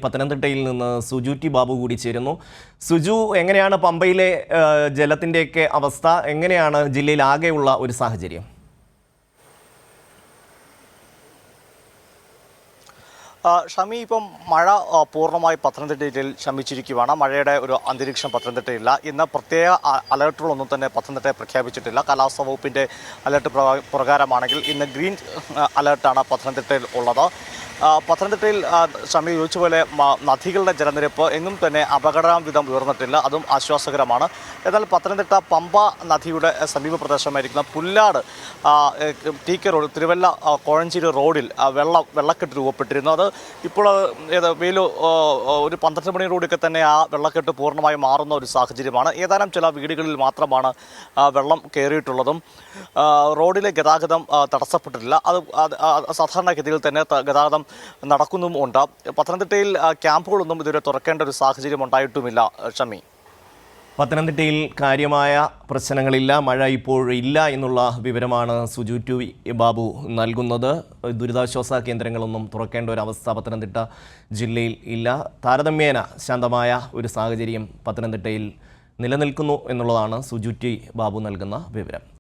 പത്തനംതിട്ടയിൽ നിന്ന് സുജു ടി ബാബു കൂടി ചേരുന്നു. സുജു, എങ്ങനെയാണ് പമ്പയിലെ ജലത്തിൻ്റെയൊക്കെ അവസ്ഥ? എങ്ങനെയാണ് ജില്ലയിൽ ആകെയുള്ള ഒരു സാഹചര്യം? ഷമി, ഇപ്പം മഴ പൂർണ്ണമായി പത്തനംതിട്ടയിൽ ശമിച്ചിരിക്കുകയാണ്. മഴയുടെ ഒരു അന്തരീക്ഷം പത്തനംതിട്ടയില്ല. ഇന്ന് പ്രത്യേക അലർട്ടുകളൊന്നും തന്നെ പത്തനംതിട്ടയെ പ്രഖ്യാപിച്ചിട്ടില്ല. കാലാവസ്ഥാ വകുപ്പിൻ്റെ അലർട്ട് പ്രകാരമാണെങ്കിൽ ഇന്ന് ഗ്രീൻ അലർട്ടാണ് പത്തനംതിട്ടയിൽ ഉള്ളത്. പത്തനംതിട്ടയിൽ ഷമി ചോദിച്ച പോലെ നദികളുടെ ജലനിരപ്പ് എങ്ങും തന്നെ അപകടാവിധം ഉയർന്നിട്ടില്ല. അതും ആശ്വാസകരമാണ്. എന്നാൽ പത്തനംതിട്ട പമ്പ നദിയുടെ സമീപ പ്രദേശമായിരിക്കുന്ന പുല്ലാട് TK റോഡ്, തിരുവല്ല കോഴഞ്ചേരി റോഡിൽ വെള്ളക്കെട്ട് രൂപപ്പെട്ടിരുന്നു. അത് ഇപ്പോൾ ഒരു 12 മണിയോടൊക്കെ തന്നെ ആ വെള്ളക്കെട്ട് പൂർണ്ണമായി മാറുന്ന ഒരു സാഹചര്യമാണ്. ഏതാനും ചില വീടുകളിൽ മാത്രമാണ് വെള്ളം കയറിയിട്ടുള്ളതും റോഡിലെ ഗതാഗതം തടസ്സപ്പെട്ടിട്ടില്ല. അത് സാധാരണഗതിയിൽ തന്നെ ഗതാഗതം നടക്കുന്നുമുണ്ട്. പത്തനംതിട്ടയിൽ ക്യാമ്പുകളൊന്നും ഇതുവരെ തുറക്കേണ്ട ഒരു സാഹചര്യം ഉണ്ടായിട്ടുമില്ല. ഷമി, പത്തനംതിട്ടയിൽ കാര്യമായ പ്രശ്നങ്ങളില്ല, മഴ ഇപ്പോഴില്ല എന്നുള്ള വിവരമാണ് സുജു ടി ബാബു നൽകുന്നത്. ദുരിതാശ്വാസ കേന്ദ്രങ്ങളൊന്നും തുറക്കേണ്ട ഒരു അവസ്ഥ പത്തനംതിട്ട ജില്ലയിൽ ഇല്ല. താരതമ്യേന ശാന്തമായ ഒരു സാഹചര്യം പത്തനംതിട്ടയിൽ നിലനിൽക്കുന്നു എന്നുള്ളതാണ് സുജു ടി ബാബു നൽകുന്ന വിവരം.